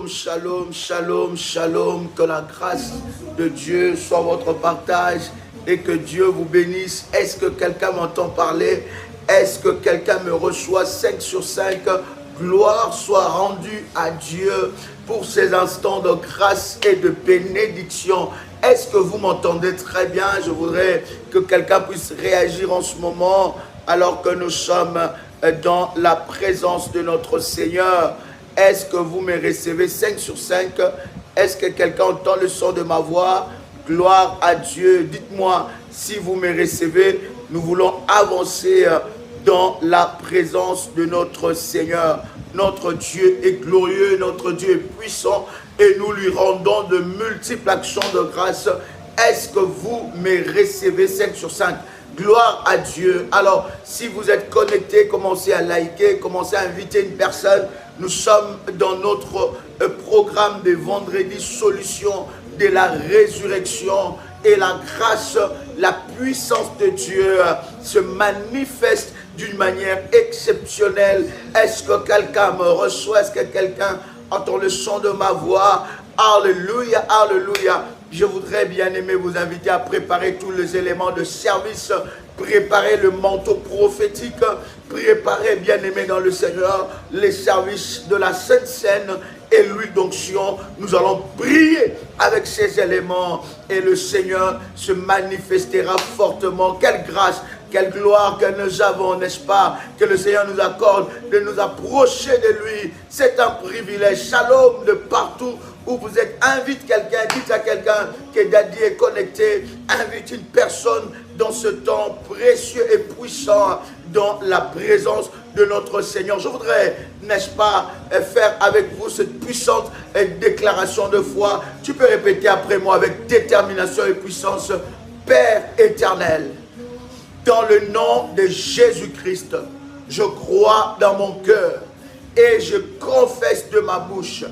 Shalom, shalom, shalom, shalom. Que la grâce de Dieu soit votre partage et que Dieu vous bénisse. Est-ce que quelqu'un m'entend parler? Est-ce que quelqu'un me reçoit? 5 sur 5. Gloire soit rendue à Dieu pour ces instants de grâce et de bénédiction. Est-ce que vous m'entendez très bien? Je voudrais que quelqu'un puisse réagir en ce moment alors que nous sommes dans la présence de notre Seigneur. Est-ce que vous me recevez? 5 sur 5. Est-ce que quelqu'un entend le son de ma voix? Gloire à Dieu. Dites-moi si vous me recevez. Nous voulons avancer dans la présence de notre Seigneur. Notre Dieu est glorieux, notre Dieu est puissant et nous lui rendons de multiples actions de grâce. Est-ce que vous me recevez? 5 sur 5. Gloire à Dieu. Alors, si vous êtes connecté, commencez à liker, commencez à inviter une personne. Nous sommes dans notre programme de vendredi solution de la résurrection et la grâce, la puissance de Dieu se manifeste d'une manière exceptionnelle. Est-ce que quelqu'un me reçoit? Est-ce que quelqu'un entend le son de ma voix? Alléluia, alléluia. Je voudrais bien aimer vous inviter à préparer tous les éléments de service, préparer le manteau prophétique, préparer bien aimé dans le Seigneur les services de la Sainte Seine et l'huile d'onction. Nous allons prier avec ces éléments et le Seigneur se manifestera fortement. Quelle grâce, quelle gloire que nous avons, n'est-ce pas? Que le Seigneur nous accorde de nous approcher de lui. C'est un privilège. Shalom de partout où vous êtes. Invite quelqu'un, dites à quelqu'un que Daddy est connecté. Invite une personne dans ce temps précieux et puissant dans la présence de notre Seigneur. Je voudrais, n'est-ce pas, faire avec vous cette puissante déclaration de foi. Tu peux répéter après moi avec détermination et puissance. Père éternel, dans le nom de Jésus-Christ, je crois dans mon cœur et je confesse de ma bouche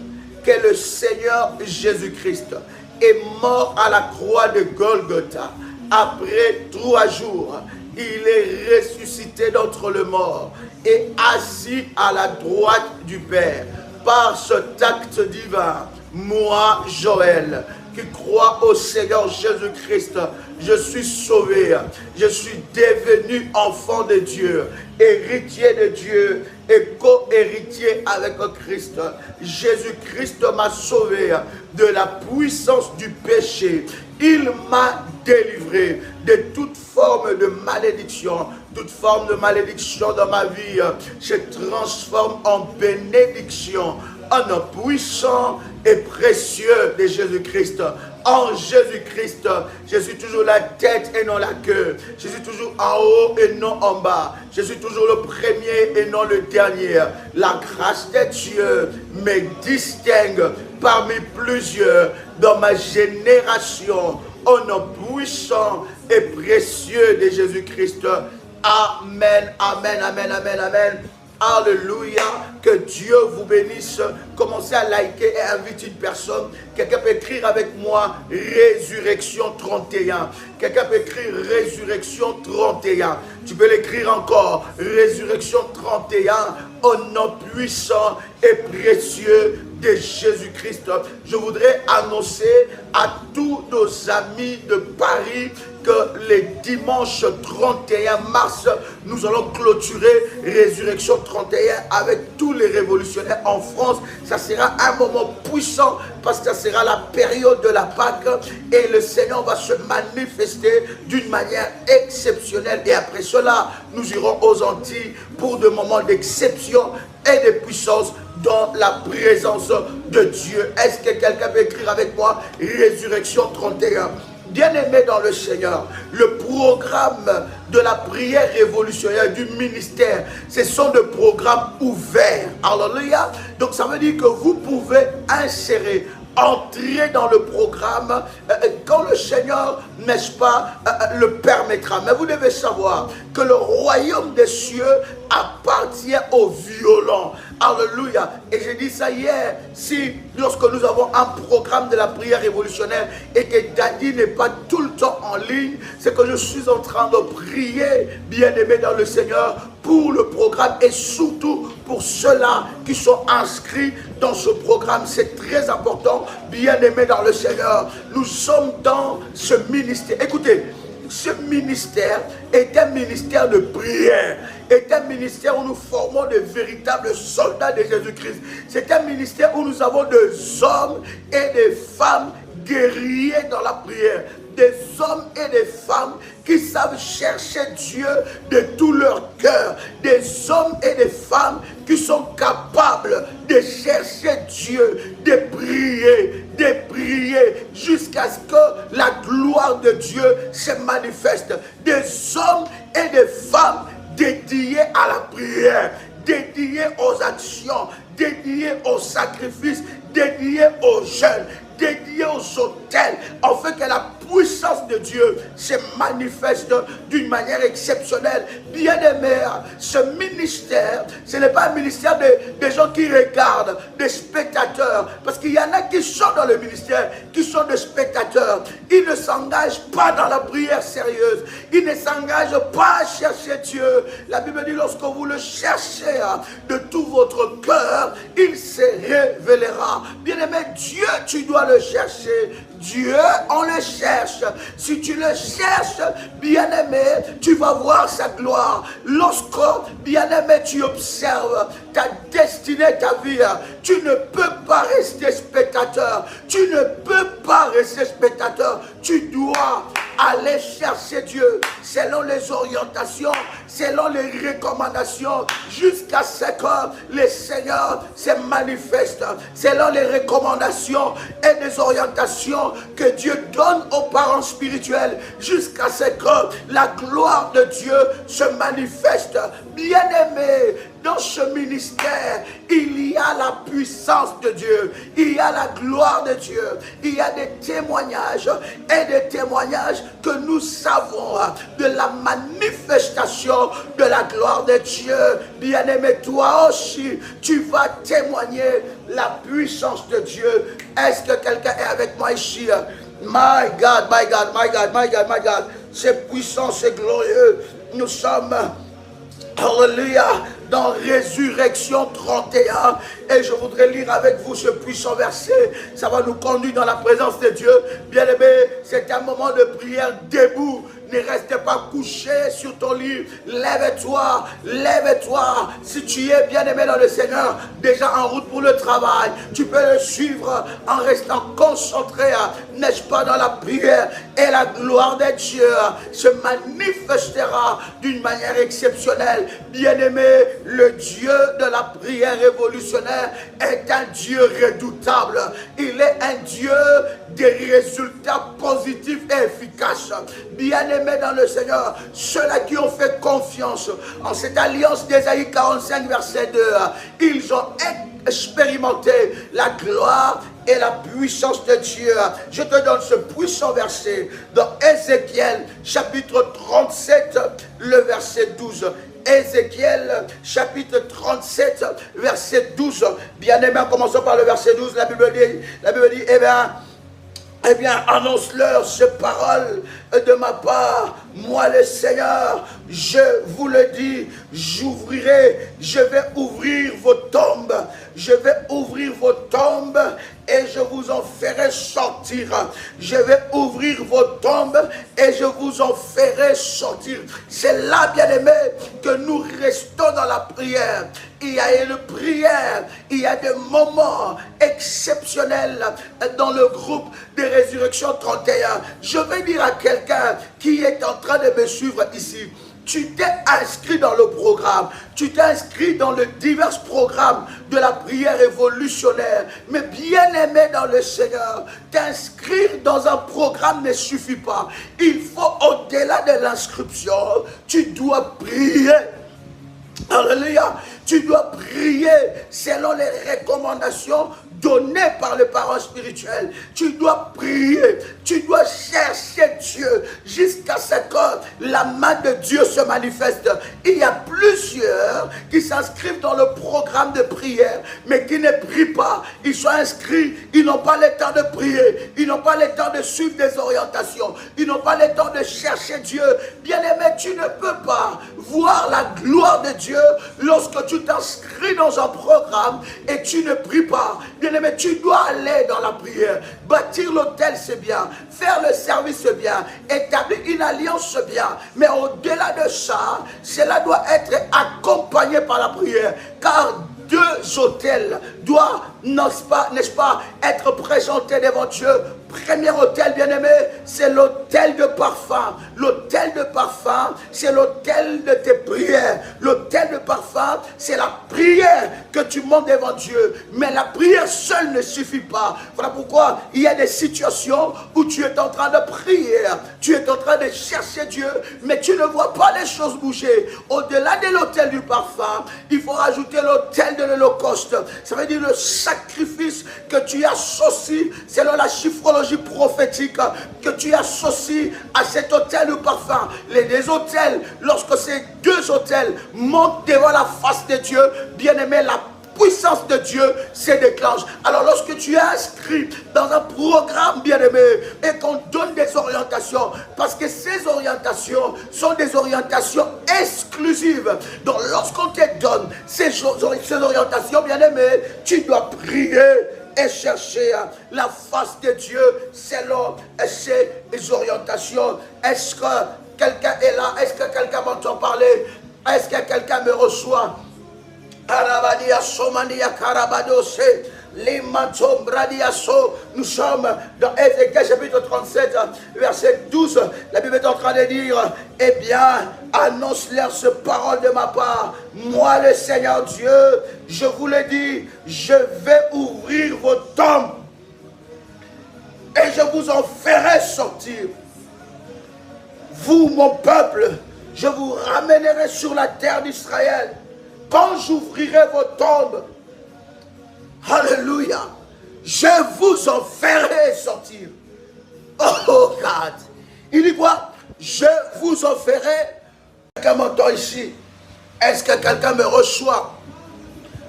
que le Seigneur Jésus-Christ est mort à la croix de Golgotha. Après 3 jours, il est ressuscité d'entre les morts et assis à la droite du Père. Par cet acte divin, moi, Joël, qui crois au Seigneur Jésus-Christ, je suis sauvé, je suis devenu enfant de Dieu, héritier de Dieu et co-héritier avec Christ. Jésus-Christ m'a sauvé de la puissance du péché. Il m'a délivré de toute forme de malédiction. Toute forme de malédiction dans ma vie se transforme en bénédiction. En nom puissant et précieux de Jésus-Christ. En Jésus-Christ, je suis toujours la tête et non la queue. Je suis toujours en haut et non en bas. Je suis toujours le premier et non le dernier. La grâce de Dieu me distingue parmi plusieurs dans ma génération. Au nom puissant et précieux de Jésus-Christ. Amen, amen, amen, amen, amen. Alléluia, que Dieu vous bénisse. Commencez à liker et inviter une personne. Quelqu'un peut écrire avec moi Résurrection 31. Quelqu'un peut écrire Résurrection 31. Tu peux l'écrire encore Résurrection 31 au nom puissant et précieux de Jésus-Christ. Je voudrais annoncer à tous nos amis de Paris que les dimanches 31 mars, nous allons clôturer Résurrection 31 avec tous les révolutionnaires en France. Ça sera un moment puissant parce que ça sera la période de la Pâque et le Seigneur va se manifester d'une manière exceptionnelle. Et après cela, nous irons aux Antilles pour des moments d'exception et de puissance dans la présence de Dieu. Est-ce que quelqu'un peut écrire avec moi Résurrection 31? Bien-aimés dans le Seigneur, le programme de la prière révolutionnaire du ministère, ce sont des programmes ouverts. Alléluia. Donc ça veut dire que vous pouvez insérer, entrer dans le programme quand le Seigneur, n'est-ce pas, le permettra. Mais vous devez savoir que le royaume des cieux appartient aux violents. Alléluia. Et j'ai dit ça hier. Si, lorsque nous avons un programme de la prière révolutionnaire et que Daddy n'est pas tout le temps en ligne, c'est que je suis en train de prier, bien-aimé dans le Seigneur, pour le programme et surtout pour ceux-là qui sont inscrits dans ce programme. C'est très important, bien-aimé dans le Seigneur. Nous sommes dans ce ministère. Écoutez, ce ministère est un ministère de prière, est un ministère où nous formons de véritables soldats de Jésus-Christ. C'est un ministère où nous avons des hommes et des femmes guerriers dans la prière. Des hommes et des femmes qui savent chercher Dieu de tout leur cœur. Des hommes et des femmes qui sont capables de chercher Dieu, de prier jusqu'à ce que la gloire de Dieu se manifeste. Des hommes et des femmes dédiés à la prière, dédiés aux actions, dédiés aux sacrifices, dédiés aux jeûnes, dédiés aux autels, afin que la puissance de Dieu se manifeste d'une manière exceptionnelle. Bien-aimés, ce ministère, ce n'est pas un ministère de gens qui regardent, des spectateurs, parce qu'il y en a qui sont dans le ministère, qui sont des spectateurs. Ils ne s'engagent pas dans la prière sérieuse, ils ne s'engagent pas à chercher Dieu. La Bible dit, lorsque vous le cherchez de tout votre cœur, il se révélera. Bien-aimé, Dieu, tu dois le chercher. Dieu, on le cherche. Si tu le cherches, bien-aimé, tu vas voir sa gloire. Lorsque, bien-aimé, tu observes ta destinée, ta vie, tu ne peux pas rester spectateur. Tu ne peux pas rester spectateur. Tu dois aller chercher Dieu selon les orientations, selon les recommandations, jusqu'à ce que le Seigneur se manifeste, selon les recommandations et les orientations que Dieu donne aux parents spirituels, jusqu'à ce que la gloire de Dieu se manifeste. Bien-aimé, dans ce ministère, il y a la puissance de Dieu, il y a la gloire de Dieu, il y a des témoignages et des témoignages que nous savons de la manifestation de la gloire de Dieu. Bien-aimé, toi aussi, tu vas témoigner la puissance de Dieu. Est-ce que quelqu'un est avec moi ici? My God, my God, my God, my God, my God. C'est puissant, c'est glorieux. Nous sommes, alléluia, dans Résurrection 31, et je voudrais lire avec vous ce puissant verset. Ça va nous conduire dans la présence de Dieu. Bien-aimé, c'est un moment de prière debout. Ne reste pas couché sur ton lit. Lève-toi, lève-toi. Si tu es bien-aimé dans le Seigneur, déjà en route pour le travail, tu peux le suivre en restant concentré, n'est-ce pas, dans la prière. Et la gloire de Dieu se manifestera d'une manière exceptionnelle. Bien-aimé, le Dieu de la prière révolutionnaire est un Dieu redoutable. Il est un Dieu des résultats positifs et efficaces. Bien-aimés dans le Seigneur, ceux-là qui ont fait confiance en cette alliance d'Ésaïe 45 verset 2, ils ont expérimenté la gloire et la puissance de Dieu. Je te donne ce puissant verset dans Ézéchiel chapitre 37, le verset 12. Ézéchiel chapitre 37 verset 12. Bien-aimé, en commençant par le verset 12, la Bible dit, eh bien, annonce-leur ces paroles de ma part. Moi, le Seigneur, je vous le dis, j'ouvrirai, je vais ouvrir vos tombes. Je vais ouvrir vos tombes et je vous en ferai sortir. Je vais ouvrir vos tombes et je vous en ferai sortir. C'est là, bien-aimé, que nous restons dans la prière. Il y a une prière, il y a des moments exceptionnels dans le groupe de Résurrection 31. Je vais dire à quelqu'un qui est en train de me suivre ici, tu t'es inscrit dans le programme, tu t'es inscrit dans les divers programmes de la prière révolutionnaire. Mais bien aimé dans le Seigneur, t'inscrire dans un programme ne suffit pas. Il faut, au-delà de l'inscription, tu dois prier. Alléluia. Tu dois prier selon les recommandations donné par les parents spirituels. Tu dois prier, tu dois chercher Dieu jusqu'à ce que la main de Dieu se manifeste. Il y a plusieurs qui s'inscrivent dans le programme de prière, mais qui ne prient pas. Ils sont inscrits, ils n'ont pas le temps de prier, ils n'ont pas le temps de suivre des orientations, ils n'ont pas le temps de chercher Dieu. Bien-aimé, tu ne peux pas voir la gloire de Dieu lorsque tu t'inscris dans un programme et tu ne pries pas. Bien-aimé, tu dois aller dans la prière. Bâtir l'autel, c'est bien. Faire le service, c'est bien. Établir une alliance, c'est bien. Mais au-delà de ça, cela doit être accompagné par la prière. Car deux autels doivent, n'est-ce pas, être présentés devant Dieu. Premier autel, bien-aimé, c'est l'autel de parfum. L'autel de parfum, c'est l'autel de tes prières. L'autel de parfum, c'est la prière que tu montes devant Dieu. Mais la prière seule ne suffit pas. Voilà pourquoi il y a des situations où tu es en train de prier, tu es en train de chercher Dieu, mais tu ne vois pas les choses bouger. Au-delà de l'autel du parfum, il faut rajouter l'autel de l'Holocauste. Ça veut dire le sacrifice que tu associes, selon la chiffrologie prophétique, que tu associes à cet autel de parfum. Les deux autels, lorsque ces deux autels montent devant la face de Dieu, bien-aimé, la puissance de Dieu se déclenche. Alors lorsque tu es inscrit dans un programme, bien-aimé, et qu'on donne des orientations, parce que ces orientations sont des orientations exclusives. Donc lorsqu'on te donne ces orientations, bien-aimé, tu dois prier et chercher la face de Dieu selon ses orientations. Est-ce que quelqu'un est là? Est-ce que quelqu'un m'entend parler? Est-ce que quelqu'un me reçoit? Nous sommes dans Ézéchiel chapitre 37, verset 12. La Bible est en train de dire: eh bien, annonce-leur ce parole de ma part. Moi, le Seigneur Dieu, je vous le dis, je vais ouvrir vos tombes et je vous en ferai sortir. Vous, mon peuple, je vous ramènerai sur la terre d'Israël. Quand j'ouvrirai vos tombes, alléluia, je vous en ferai sortir. Oh God, il dit quoi? Je vous en ferai. Quelqu'un m'entend ici? Est-ce que quelqu'un me reçoit?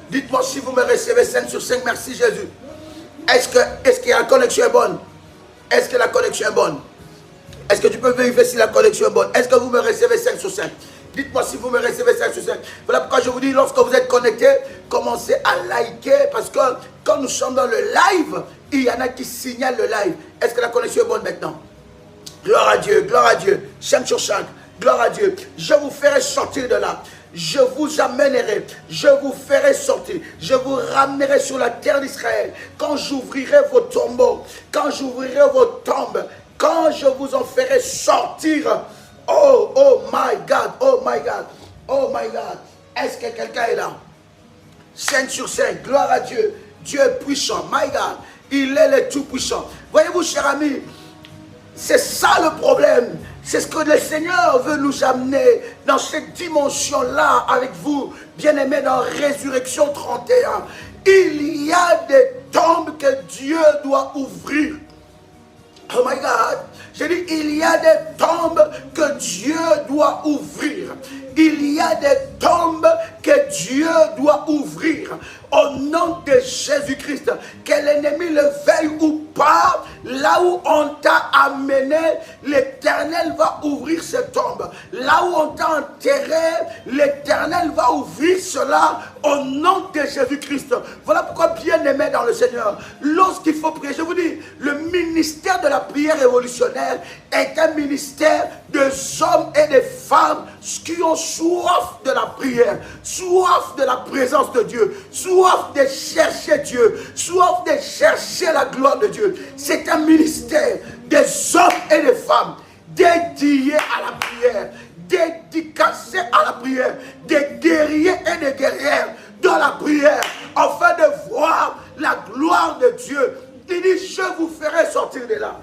Dites-moi si vous me recevez 5 sur 5, merci Jésus. Est-ce que la connexion est bonne? Est-ce que la connexion est bonne? Est-ce que tu peux vérifier si la connexion est bonne? Est-ce que vous me recevez 5 sur 5? Dites-moi si vous me recevez 5 sur 5. Voilà pourquoi je vous dis, lorsque vous êtes connecté, commencez à liker, parce que quand nous sommes dans le live, il y en a qui signalent le live. Est-ce que la connexion est bonne maintenant? Gloire à Dieu, 5 sur 5, gloire à Dieu. Je vous ferai sortir de là. Je vous amènerai, je vous ferai sortir, je vous ramènerai sur la terre d'Israël. Quand j'ouvrirai vos tombeaux, quand j'ouvrirai vos tombes, quand je vous en ferai sortir. Oh, oh my God, oh my God, oh my God. Est-ce que quelqu'un est là? 5 sur 5, gloire à Dieu. Dieu est puissant, my God. Il est le tout-puissant. Voyez-vous, cher ami, c'est ça le problème. C'est ce que le Seigneur veut nous amener dans cette dimension-là avec vous, bien-aimés, dans Résurrection 31. Il y a des tombes que Dieu doit ouvrir. Oh my God, j'ai dit, il y a des tombes que Dieu doit ouvrir. Il y a des tombes que Dieu doit ouvrir. Au nom de Jésus-Christ, que l'ennemi le veuille ou pas, là où on t'a amené, l'Éternel va ouvrir cette tombe. Là où on t'a enterré, l'Éternel va ouvrir cela au nom de Jésus-Christ. Voilà pourquoi, bien-aimé dans le Seigneur, lorsqu'il faut prier, je vous dis, le ministère de la prière révolutionnaire est un ministère de hommes et de femmes qui ont soif de la prière, soif de la présence de Dieu, soif de chercher Dieu, soif de chercher la gloire de Dieu. C'est un ministère des hommes et des femmes dédiés à la prière, dédicacés à la prière, des guerriers et des guerrières dans la prière, afin de voir la gloire de Dieu. Il dit, je vous ferai sortir de là.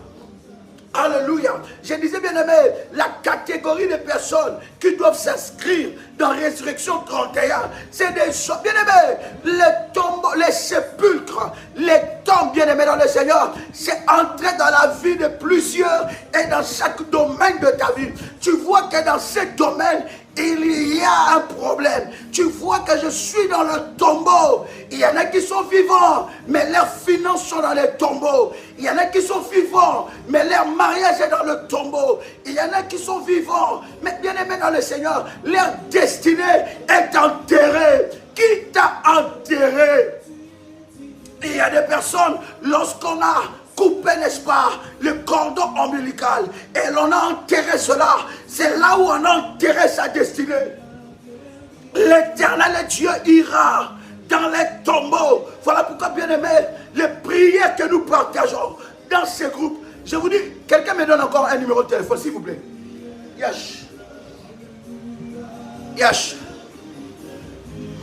Alléluia. Je disais, bien aimé, la catégorie de personnes qui doivent s'inscrire dans Résurrection 31, c'est des choses, bien aimé, les tombeaux, les sépulcres, les tombes, bien aimé dans le Seigneur, c'est entrer dans la vie de plusieurs et dans chaque domaine de ta vie. Tu vois que dans ces domaines, il y a un problème. Tu vois que je suis dans le tombeau. Il y en a qui sont vivants, mais leurs finances sont dans les tombeaux. Il y en a qui sont vivants, mais leur mariage est dans le tombeau. Il y en a qui sont vivants, mais bien aimés dans le Seigneur, leur destinée est enterrée. Qui t'a enterré? Il y a des personnes, lorsqu'on a coupé, n'est-ce pas, le cordon ombilical et l'on a enterré cela, c'est là où on a enterré sa destinée. L'Éternel Dieu ira dans les tombeaux. Voilà pourquoi, bien aimé, les prières que nous partageons dans ces groupes, je vous dis, quelqu'un me donne encore un numéro de téléphone, s'il vous plaît. Yash. Yash.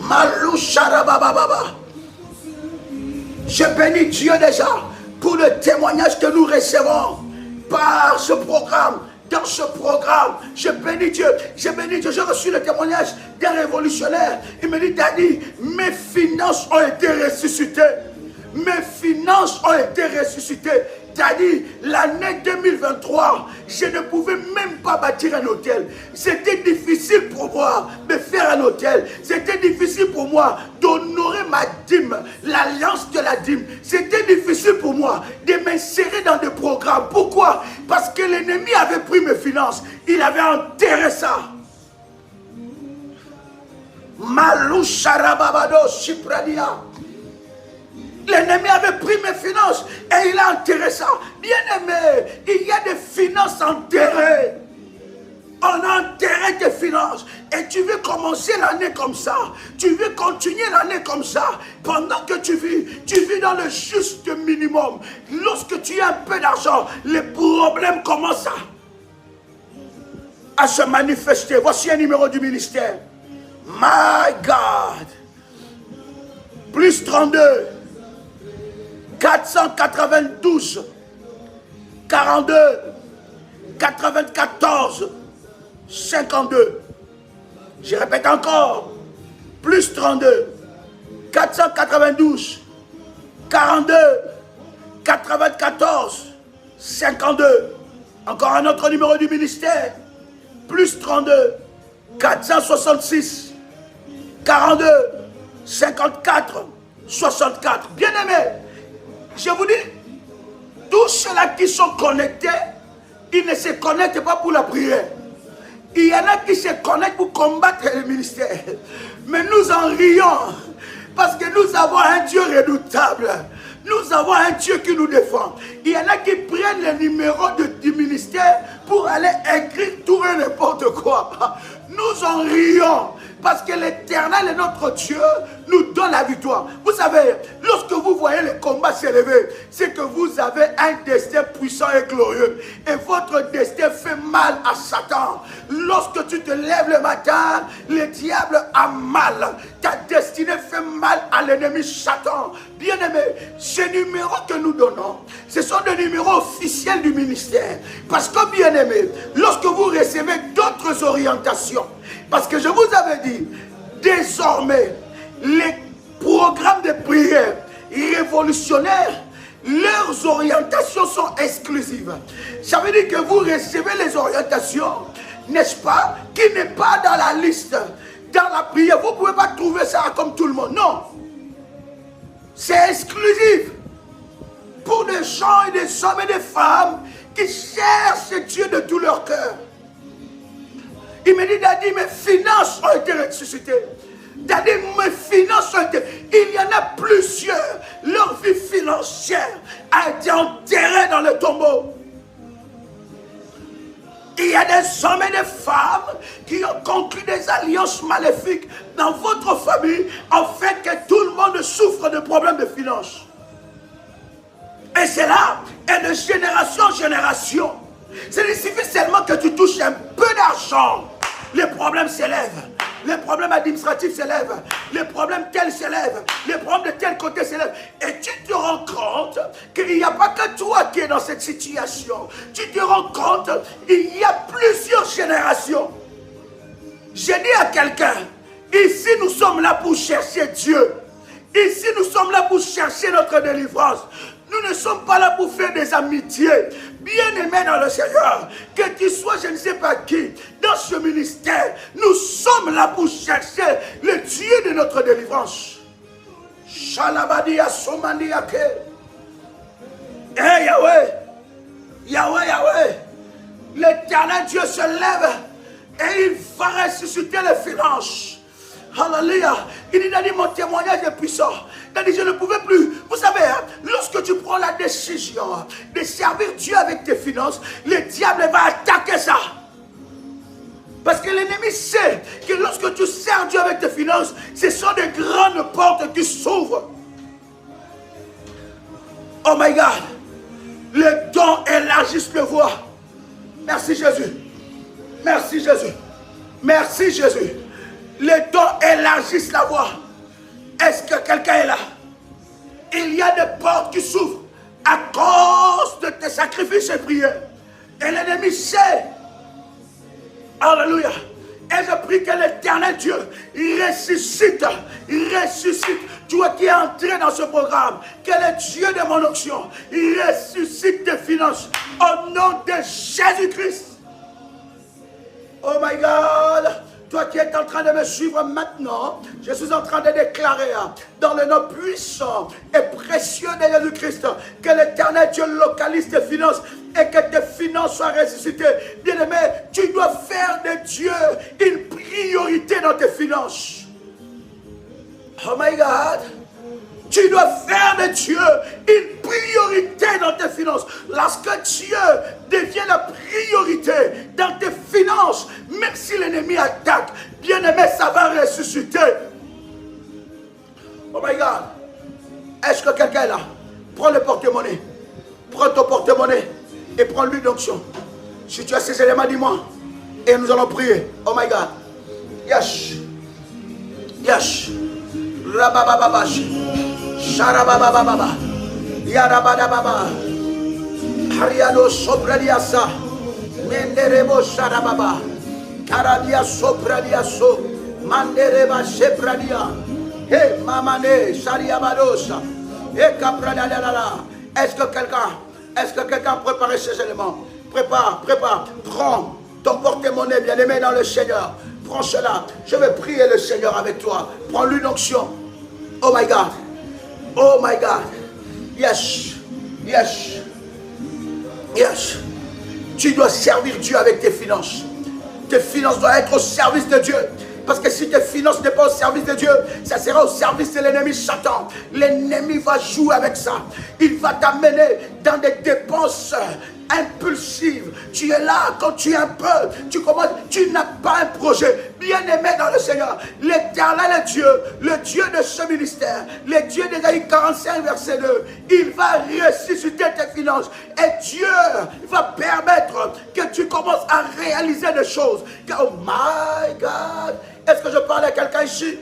Malou Sharabababa. Je bénis Dieu déjà pour le témoignage que nous recevons par ce programme. Dans ce programme, je bénis Dieu. J'ai reçu le témoignage d'un révolutionnaire. Il me dit, Daddy, mes finances ont été ressuscitées. Mes finances ont été ressuscitées. Daddy, l'année 2023, je ne pouvais même pas bâtir un hôtel. C'était difficile pour moi de faire un hôtel. C'était difficile pour moi d'honorer ma dîme, l'alliance de la dîme. C'était difficile pour moi de m'insérer dans des programmes. Pourquoi? Parce que l'ennemi avait pris mes finances. Il avait enterré ça. Malou Sharababado Shipradia. L'ennemi avait pris mes finances et il a enterré ça. Bien aimé, il y a des finances enterrées. On a enterré tes finances. Et tu veux commencer l'année comme ça. Tu veux continuer l'année comme ça. Pendant que tu vis dans le juste minimum. Lorsque tu as un peu d'argent, les problèmes commencent à se manifester. Voici un numéro du ministère. My God. Plus 32. 492 42 94 52. Je répète encore. Plus 32 492 42 94 52. Encore un autre numéro du ministère. Plus 32 466 42 54 64. Bien aimé, je vous dis, tous ceux-là qui sont connectés, ils ne se connectent pas pour la prière. Il y en a qui se connectent pour combattre le ministère. Mais nous en rions, parce que nous avons un Dieu redoutable. Nous avons un Dieu qui nous défend. Il y en a qui prennent le numéro du ministère pour aller écrire tout et n'importe quoi. Nous en rions. Parce que l'Éternel est notre Dieu, nous donne la victoire. Vous savez, lorsque vous voyez le combat s'élever, c'est que vous avez un destin puissant et glorieux. Et votre destin fait mal à Satan. Lorsque tu te lèves le matin, le diable a mal. Ta destinée fait mal à l'ennemi Satan. Bien aimé, ces numéros que nous donnons, ce sont des numéros officiels du ministère. Parce que, bien aimé, lorsque vous recevez d'autres orientations, parce que je vous avais dit, désormais, les programmes de prière révolutionnaires, leurs orientations sont exclusives. Ça veut dire que vous recevez les orientations, n'est-ce pas, qui n'est pas dans la liste, dans la prière. Vous ne pouvez pas trouver ça comme tout le monde. Non. C'est exclusif pour des gens et des hommes et des femmes qui cherchent Dieu de tout leur cœur. Il me dit, Daddy, mes finances ont été ressuscitées. Daddy, mes finances ont été... Il y en a plusieurs. Leur vie financière a été enterrée dans le tombeau. Il y a des hommes et des femmes qui ont conclu des alliances maléfiques dans votre famille afin que tout le monde souffre de problèmes de finances. Et c'est là, et de génération en génération. Il suffit seulement que tu touches un peu d'argent. Les problèmes s'élèvent. Les problèmes administratifs s'élèvent. Les problèmes tels s'élèvent. Les problèmes de tel côté s'élèvent. Et tu te rends compte que qu'il n'y a pas que toi qui es dans cette situation. Tu te rends compte, il y a plusieurs générations. J'ai dit à quelqu'un, ici nous sommes là pour chercher Dieu. Ici nous sommes là pour chercher notre délivrance. Nous ne sommes pas là pour faire des amitiés. Bien-aimés dans le Seigneur, que tu sois je ne sais pas qui, dans ce ministère, nous sommes là pour chercher le Dieu de notre délivrance. Shalabadia Somandiake. Eh Yahweh, Yahweh, Yahweh, l'Éternel Dieu se lève et il va ressusciter les finances. Alléluia. Il a dit mon témoignage est puissant. Il a dit je ne pouvais plus. Vous savez, lorsque tu prends la décision de servir Dieu avec tes finances, le diable va attaquer ça. Parce que l'ennemi sait que lorsque tu sers Dieu avec tes finances, ce sont des grandes portes qui s'ouvrent. Oh my God. Les dons élargissent le voie. Merci Jésus. Merci Jésus. Merci Jésus. Les dons élargissent la voie. Est-ce que quelqu'un est là? Il y a des portes qui s'ouvrent à cause de tes sacrifices et prières. Et l'ennemi sait. Alléluia. Et je prie que l'Éternel Dieu ressuscite. Ressuscite. Toi qui es entré dans ce programme, que le Dieu de mon onction ressuscite tes finances au nom de Jésus-Christ. Oh my God. Toi qui es en train de me suivre maintenant, je suis en train de déclarer dans le nom puissant et précieux de Jésus-Christ que l'Éternel Dieu localise tes finances et que tes finances soient ressuscitées. Bien-aimé, tu dois faire de Dieu une priorité dans tes finances. Oh my God! Tu dois faire de Dieu une priorité dans tes finances. Lorsque Dieu devient la priorité dans tes finances, même si l'ennemi attaque, bien-aimé, ça va ressusciter. Oh my God. Est-ce que quelqu'un est là? Prends le porte-monnaie. Prends ton porte-monnaie et prends l'huile d'onction. Si tu as ces éléments, dis-moi. Et nous allons prier. Oh my God. Yes. Yes. Rababababash. Sharababababa, Yarabadababa, Hariado Sopradiasa, Menderebo Sharababa, Karadia Sopradiaso, Mandereba Shepradia, He Mamane, Shariabadosa, He Capradadala. Est-ce que quelqu'un a préparé ces éléments? Prépare, prends ton porte-monnaie bien-aimé dans le Seigneur. Prends cela, je vais prier le Seigneur avec toi. Prends l'une onction. Oh my God. Oh my God. Yes. Yes. Yes. Tu dois servir Dieu avec tes finances. Tes finances doivent être au service de Dieu. Parce que si tes finances n'est pas au service de Dieu, ça sera au service de l'ennemi Satan. L'ennemi va jouer avec ça. Il va t'amener dans des dépenses impulsive. Tu es là quand tu es un peu, tu commences, tu n'as pas un projet. Bien-aimé dans le Seigneur, l'Éternel Dieu, le Dieu de ce ministère, le Dieu d'Ésaïe 45 verset 2, il va ressusciter tes finances et Dieu va permettre que tu commences à réaliser des choses. Oh my God, est-ce que je parle à quelqu'un ici?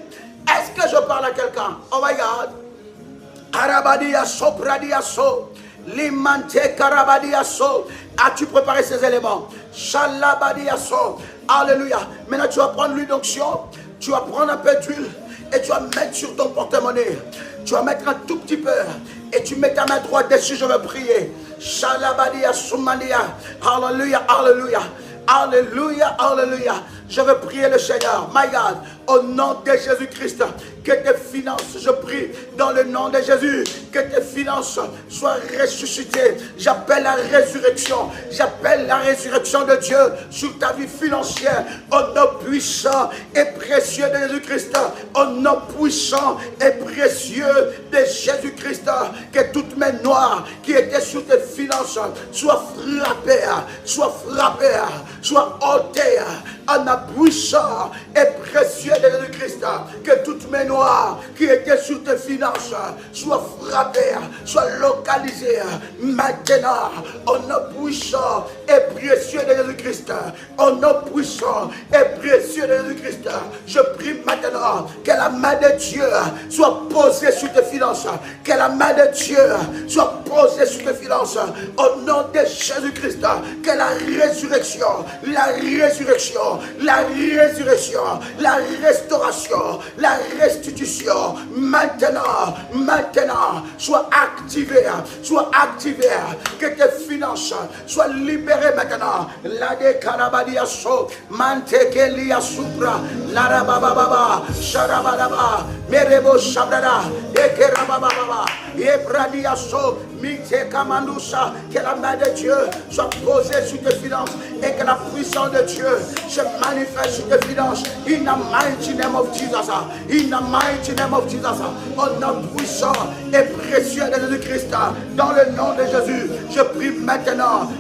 Est-ce que je parle à quelqu'un? Oh my God. Arabadia sopradia so. Limante karabadiaso. As-tu préparé ces éléments? Shalabadiaso. Alléluia. Maintenant tu vas prendre l'huile d'onction. Tu vas prendre un peu d'huile et tu vas mettre sur ton porte-monnaie. Tu vas mettre un tout petit peu et tu mets ta main droite dessus. Je vais prier. Shalabadiaso mania. Alléluia, alléluia. Alléluia, alléluia. Je veux prier le Seigneur, my God, au nom de Jésus-Christ, que tes finances, je prie dans le nom de Jésus, que tes finances soient ressuscitées. J'appelle la résurrection de Dieu sur ta vie financière, au nom puissant et précieux de Jésus-Christ, au nom puissant et précieux de Jésus-Christ, que toutes mes noires qui étaient sur tes finances soient frappées, soient ôtées, en puissant et précieux de Jésus-Christ, que toutes mes noirs qui étaient sur tes finances soient frappées, soient localisées maintenant, au nom puissant et précieux de Jésus-Christ, au nom puissant et précieux de Jésus-Christ. Je prie maintenant que la main de Dieu soit posée sur tes finances, que la main de Dieu soit posé sur tes finances. Au nom de Jésus-Christ, que la résurrection, la résurrection, la résurrection, la restauration, la restitution, maintenant, soit activée, que tes finances soient libérées maintenant. La de Karabadia So, Mantekelia Supra, Larababa, Sharababa, Merebo Shabrada, Ekerababa, Ebradia So, Mite Kamandousa, que la main de Dieu soit posée sur tes finances et que la puissance de Dieu se manifeste sur tes finances. In the mighty name of Jesus, in the mighty name of Jesus, au nom puissant et précieux de Jésus-Christ, dans le nom de Jésus, je prie maintenant,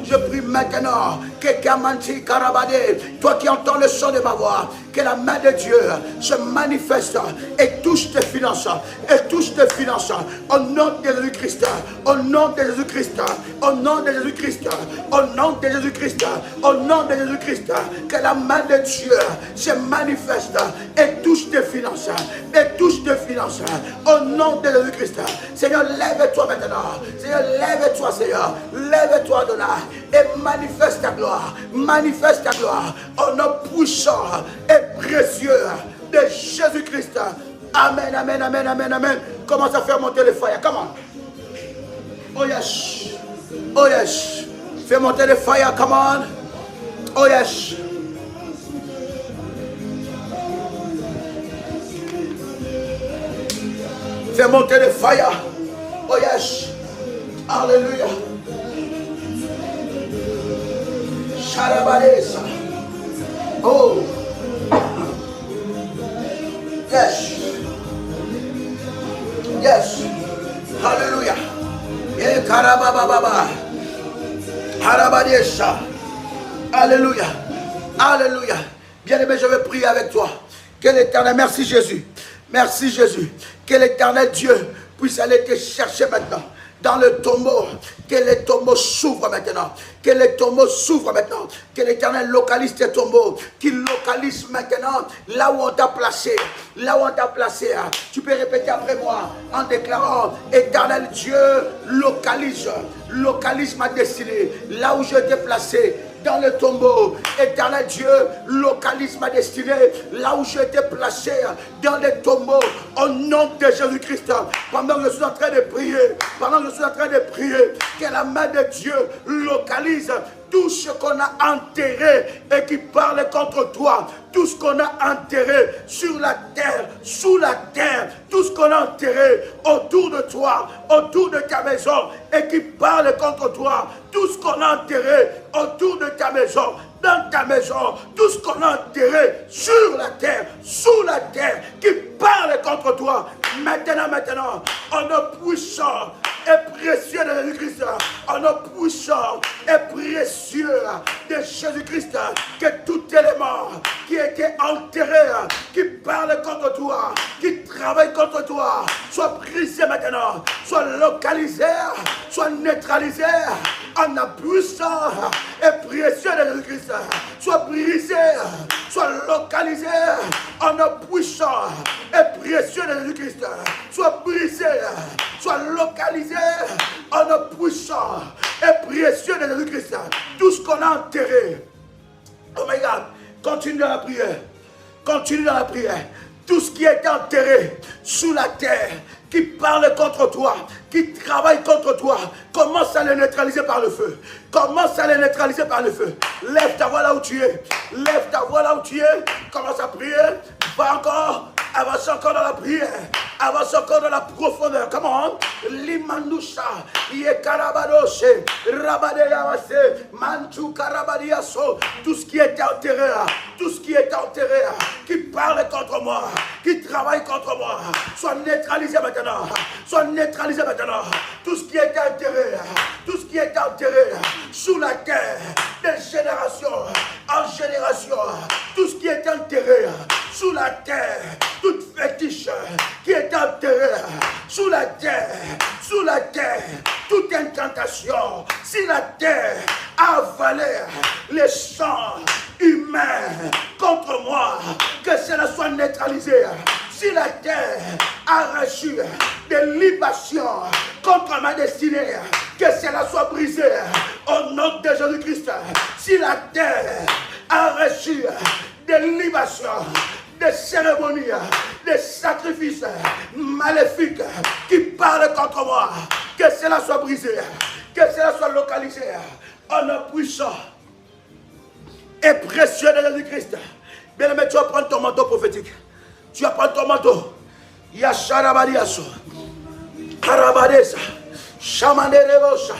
que Kamanti Karabade, toi qui entends le son de ma voix, que la main de Dieu se manifeste et touche tes finances, au nom de Jésus-Christ, au nom de Jésus-Christ, au nom de Jésus-Christ, au nom de Jésus-Christ, au nom de Jésus-Christ, que la main de Dieu se manifeste et touche tes finances, au nom de Jésus-Christ. Seigneur, lève-toi maintenant, Seigneur, lève-toi Adonai, et manifeste ta gloire, au nom puissant et précieux de Jésus-Christ. Amen, amen, amen, amen, amen. Commence à faire monter le fire, come on. Oh yes, fais monter le fire, come on. Oh yes. Fais monter le fire. Oh yes. Alléluia. Sharabalesa. Oh. Yes. Yes. Hallelujah. Yeah, karabababa. Harabadesha. Alléluia. Alléluia. Bien-aimé, je vais prier avec toi. Que l'Éternel, merci Jésus. Merci Jésus. Que l'Éternel Dieu puisse aller te chercher maintenant dans le tombeau. Que les tombeaux s'ouvrent maintenant. Que les tombeaux s'ouvrent maintenant. Que l'Éternel localise tes tombeaux. Qu'il localise maintenant là où on t'a placé. Là où on t'a placé. Tu peux répéter après moi en déclarant: Éternel Dieu, localise ma destinée. Là où je t'ai placé. Dans le tombeau, éternel Dieu, localise ma destinée, là où je t'ai placé, dans les tombeaux, au nom de Jésus-Christ. Pendant que je suis en train de prier, que la main de Dieu localise tout ce qu'on a enterré et qui parle contre toi, tout ce qu'on a enterré sur la terre, sous la terre, tout ce qu'on a enterré autour de toi, autour de ta maison et qui parle contre toi, tout ce qu'on a enterré autour de ta maison, dans ta maison, tout ce qu'on a enterré sur la terre, sous la terre, qui parle contre toi, maintenant, en nom puissant et précieux de Jésus-Christ, en nom puissant et précieux de Jésus-Christ, que tout élément qui était enterré, qui parle contre toi, qui travaille contre toi, soit brisé maintenant, soit localisé, soit neutralisé, en nom puissant et précieux de Jésus-Christ, soit brisé, soit localisé, en nom puissant et précieux de Jésus-Christ, soit brisé, soit localisé, en nom puissant et précieux de Jésus-Christ. Tout ce qu'on a enterré, oh my God, continue dans la prière, tout ce qui est enterré sous la terre, qui parle contre toi, qui travaille contre toi, commence à les neutraliser par le feu. Lève ta voix là où tu es. Commence à prier. Va encore. Avance encore dans la prière. Avance encore dans la profondeur. Comment? Limanoucha. Yekarabadoshe. Rabadeyawase. Mantu karabadiaso. Tout ce qui est enterré. Qui parle contre moi. Qui travaille contre moi. Soit neutralisé maintenant. Tout ce qui est enterré. Sous la terre. De génération en génération. Tout ce qui est enterré. Sous la terre. Toute fétiche qui est enterrée sous la terre, toute incantation, si la terre a avalé les sangs humains contre moi, que cela soit neutralisé, Si la terre a reçu des libations contre ma destinée, que cela soit brisé au nom de Jésus-Christ. Si la terre a reçu des libations, des cérémonies, des sacrifices maléfiques qui parlent contre moi, que cela soit brisé, que cela soit localisé en un puissant et précieux de Jésus-Christ. Bien aimé, tu vas prendre ton manteau prophétique. Tu vas prendre ton manteau. Yasharabadiaso, Karabadesa, Shamanerebosa,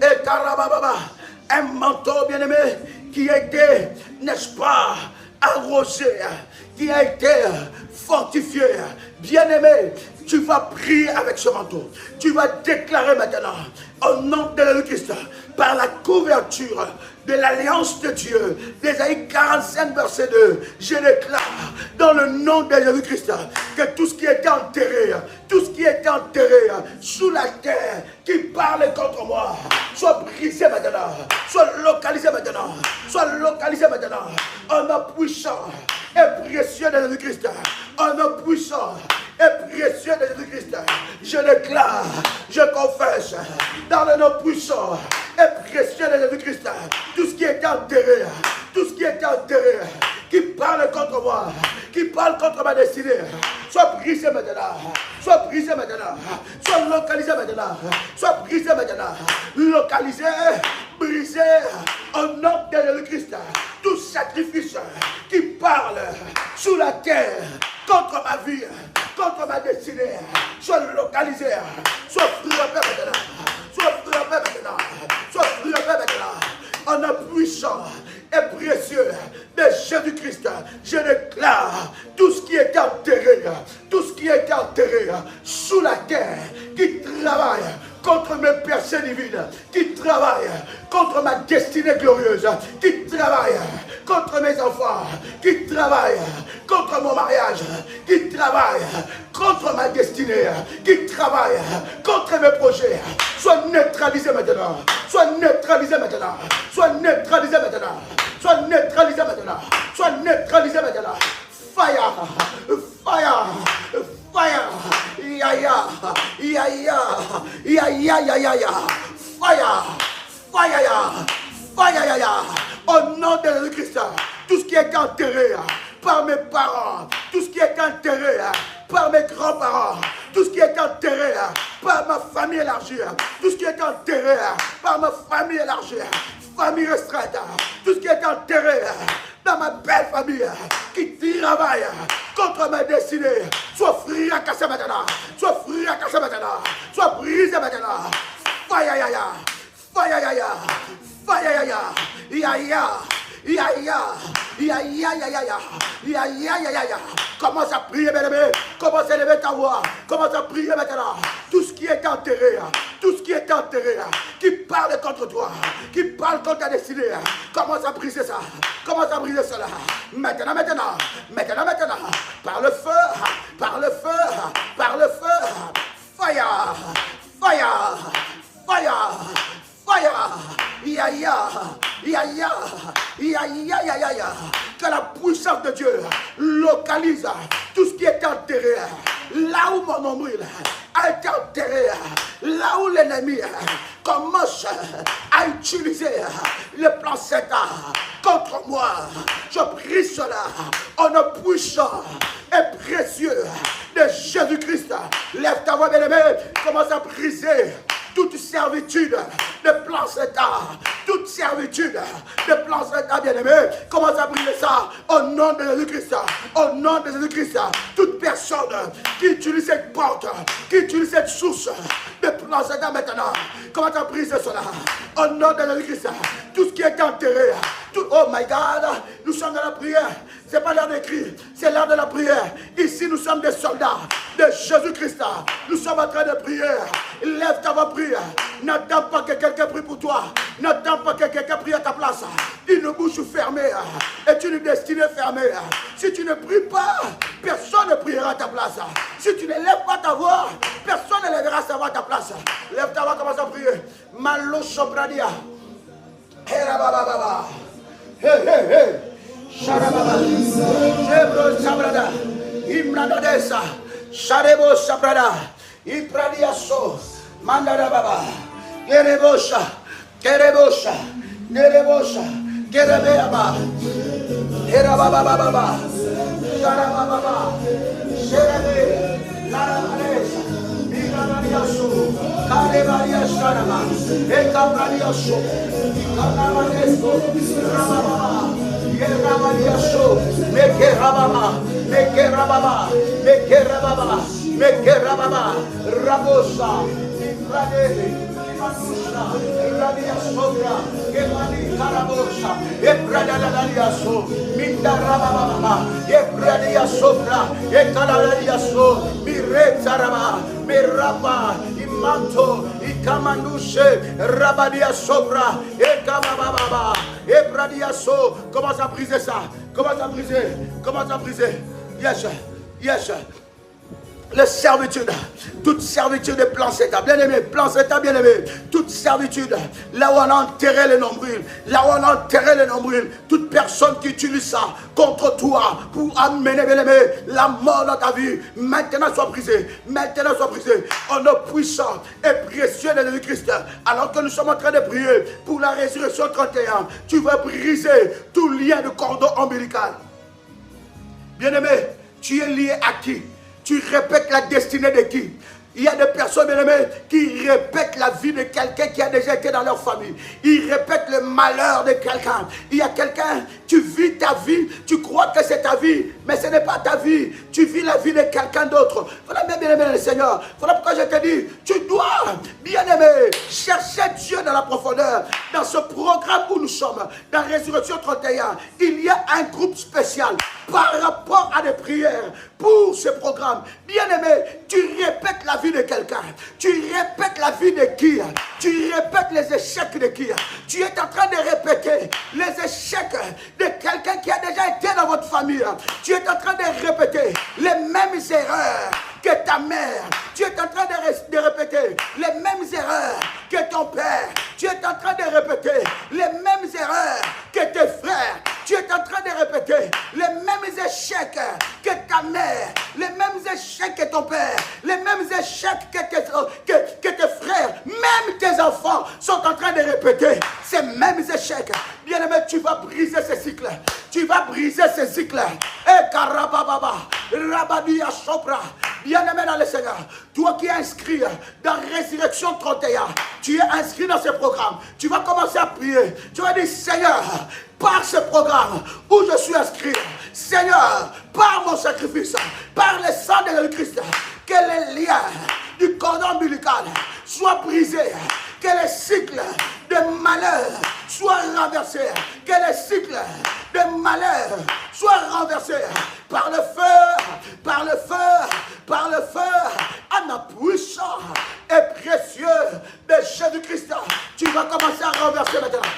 et Karabababa. Un manteau, bien aimé, qui a été, n'est-ce pas, arrosé, qui a été fortifié. Bien aimé, tu vas prier avec ce manteau. Tu vas déclarer maintenant, au nom de Jésus-Christ, par la couverture de l'alliance de Dieu, d'Ésaïe 45, verset 2, je déclare dans le nom de Jésus-Christ que tout ce qui était enterré, tout ce qui était enterré sous la terre, qui parle contre moi, soit brisé maintenant, soit localisé maintenant, soit localisé maintenant, en nom puissant et précieux de Jésus-Christ, en nom puissant et précieux de Jésus-Christ, je déclare, je confesse, dans le nom puissant et précieux de Jésus-Christ, tout ce qui est enterré, tout ce qui est enterré, qui parle contre moi, qui parle contre ma destinée, soit brisé maintenant, soit brisé maintenant, soit localisé maintenant, soit brisé maintenant, localisé, brisé, au nom de Jésus-Christ, tout sacrifice qui parle sous la terre contre ma vie, contre ma destinée, soit localisé, soit frappé maintenant, soit frappé maintenant, soit frappé maintenant, en un puissant et précieux de Jésus-Christ. Je déclare tout ce qui est enterré, tout ce qui est enterré sous la terre, qui travaille contre mes percées divines, qui travaille contre ma destinée glorieuse, qui travaille contre mes enfants, qui travaille contre mon mariage, qui travaille contre ma destinée, qui travaille contre mes projets, soit neutralisé maintenant, soit neutralisé maintenant, soit neutralisé maintenant, soit neutralisé maintenant, soit neutralisé maintenant. Fire, fire, fire, ya, fire, fire, au nom de Jésus-Christ, tout ce qui est enterré par mes parents, tout ce qui est enterré par mes grands-parents, tout ce qui est enterré par ma famille élargie, tout ce qui est enterré par ma famille élargie, famille restreinte, tout ce qui est enterré dans ma belle famille qui travaille contre ma destinée, soit fracassé maintenant, soit fracassé maintenant, soit brisé maintenant. Fire, fire, fire, commence à prier, bien-aimé. Commence à élever ta voix. Commence à prier maintenant. Tout ce qui est enterré, tout ce qui est enterré, qui parle contre toi, qui parle contre ta destinée, commence à briser ça. Commence à briser cela. Maintenant, par le feu, par le feu, par le feu. Fire, fire, fire, fire. Que la puissance de Dieu localise tout ce qui est enterré, là où mon nombril a été enterré, là où l'ennemi commence à utiliser le plan Satan contre moi. Je prie cela en un puissant et précieux de Jésus-Christ. Lève ta voix, bien-aimé, commence à briser toute servitude de plan Satan, toute servitude de plan Satan, bien-aimé, commence à briser ça au nom de Jésus-Christ, au nom de Jésus-Christ. Toute personne qui utilise cette porte, qui utilise cette source de plan Satan maintenant, commence à briser cela au nom de Jésus-Christ. Tout ce qui est enterré, tout, oh my God, nous sommes dans la prière. C'est pas l'heure d'écrire, c'est l'heure de la prière. Ici, nous sommes des soldats de Jésus-Christ. Nous sommes en train de prier. Lève ta voix, prie. N'attends pas que quelqu'un prie pour toi. N'attends pas que quelqu'un prie à ta place. Une bouche fermée est une destinée fermée. Si tu ne pries pas, personne ne priera à ta place. Si tu ne lèves pas ta voix, personne ne lèvera sa voix à ta place. Lève ta voix, commence à prier. Malo sobradia. Hey, hey, hey. Sharababa, Jebro Sabrada, Imradadesa, Sharebo Sabrada, Ipradiaso, Mandada Baba, Yerebosha, Kerebosha, Nerebosha, Kerebeaba, Kerababa Baba, Sharababa, Sherebe, Larabanesa, Mirabariaso, Karebaria Sharama, Ekabradiaso, Ikanamanesko, Rababa. Yerabariaso, Mekerababa, Mekerababa, Mekerababa, Mekerababa, Rabosa, Ibrade, Imanusha, Rabia Sobra, Kemani Karabosa, Ebradaliaso, Mindarababa, Ebradia Sobra, Ekalariaso, Mirezaraba, Mirapa, Imanto, Ikamanushe, Rabadia Sobra, Ekamababa. Ebradiaso, commence à briser ça. Commence à briser. Commence à briser. Yes, yes. Les servitudes, toute servitude de plan CETA, bien aimé, plan CETA, bien aimé, toute servitude, là où on a enterré les nombrils, là où on a enterré les nombrils, toute personne qui utilise ça contre toi pour amener, bien aimé, la mort dans ta vie, maintenant soit brisée, maintenant soit brisée, au nom puissant et précieux de Jésus-Christ, alors que nous sommes en train de prier pour la résurrection 31, tu vas briser tout lien de cordon ombilical. Bien aimé, tu es lié à qui? Tu répètes la destinée de qui? Il y a des personnes, bien aimées, qui répètent la vie de quelqu'un qui a déjà été dans leur famille. Ils répètent le malheur de quelqu'un. Il y a quelqu'un, tu vis ta vie, tu crois que c'est ta vie, mais ce n'est pas ta vie. Tu vis la vie de quelqu'un d'autre. Voilà, bien aimé le Seigneur. Voilà pourquoi je te dis, tu dois, bien aimé, chercher Dieu dans la profondeur. Dans ce programme où nous sommes, dans Résurrection 31, il y a un groupe spécial par rapport à des prières pour ce programme. Bien aimé, tu répètes la vie de quelqu'un. Tu répètes la vie de qui? Tu répètes les échecs de qui? Tu es en train de répéter les échecs de quelqu'un qui a déjà été dans votre famille. Tu es en train de répéter les mêmes erreurs que ta mère. Tu es en train de répéter les mêmes erreurs que ton père. Tu es en train de répéter les mêmes erreurs que tes frères. Tu es en train de répéter les mêmes échecs que ta mère, les mêmes échecs que ton père, les mêmes échecs que tes frères, même tes enfants sont en train de répéter ces mêmes échecs. Bien aimé, tu vas briser ces cycles. Tu vas briser ces cycles. Et Karababa, Rabadia Sopra. Bien aimé dans le Seigneur, toi qui es inscrit dans Résurrection 31, tu es inscrit dans ce programme. Tu vas commencer à prier. Tu vas dire, Seigneur, par ce programme où je suis inscrit, Seigneur, par mon sacrifice, par le sang de Jésus-Christ, que les liens du cordon ombilical soient brisés, que les cycles de malheur soient renversés, que les cycles de malheur soient renversés par le feu, par le feu, par le feu, en la puissance et précieux de Jésus-Christ. Tu vas commencer à renverser maintenant.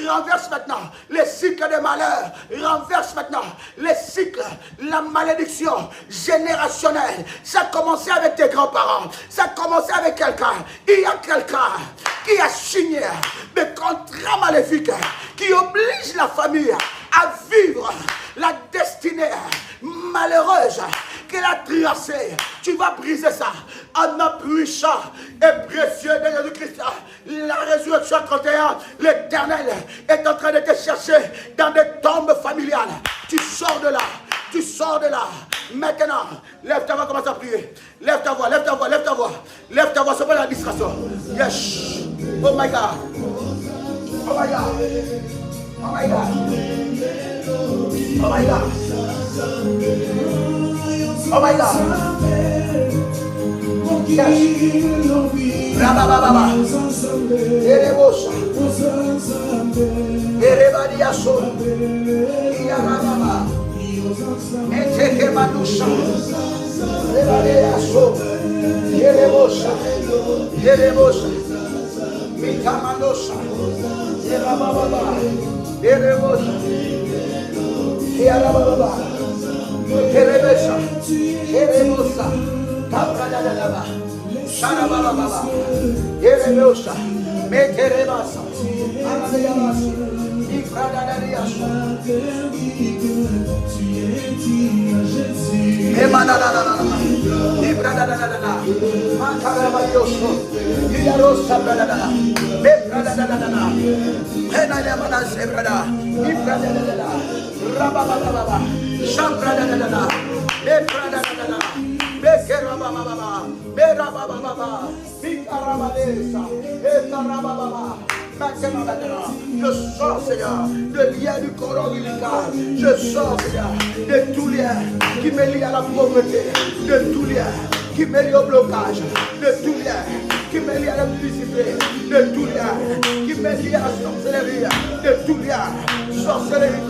Renverse maintenant les cycles de malheur. Renverse maintenant les cycles, la malédiction générationnelle. Ça a commencé avec tes grands-parents. Ça a commencé avec quelqu'un. Il y a quelqu'un qui a signé des contrats maléfiques qui obligent la famille à vivre la destinée malheureuse qu'elle a tracée. Tu vas briser ça en appuyant et précieux de Jésus-Christ. La résurrection 31, l'Éternel est en train de te chercher dans des tombes familiales. Tu sors de là. Tu sors de là. Maintenant, lève ta voix, commence à prier. Lève ta voix, lève ta voix, lève ta voix. Lève ta voix, c'est pas la distraction. Yes. Oh my God. Oh my God. Oh my God. Oh my God. Oh my God. Yes. Rabababa. Erebosha. Erebadiaso. Iyarababa. Eteke Manusha. Erebadiaso. Erebosha. Erebosha. Mikamanusha. Erabababa. Erebosha. Iyarababa. Erebesha. Erebosha. Tabradadaba. Sharababa. Erebosha. Meterebasa. Arabeyabasa. Maintenant, je sors, Seigneur, de lien du cordon ombilical. Je sors, Seigneur, de tout lien qui me lie à la pauvreté, de tout lien qui me lie au blocage, de tout lien qui me lie à la publicité, de tout lien qui me lie à la sorcellerie, de tout lien sorcellerie.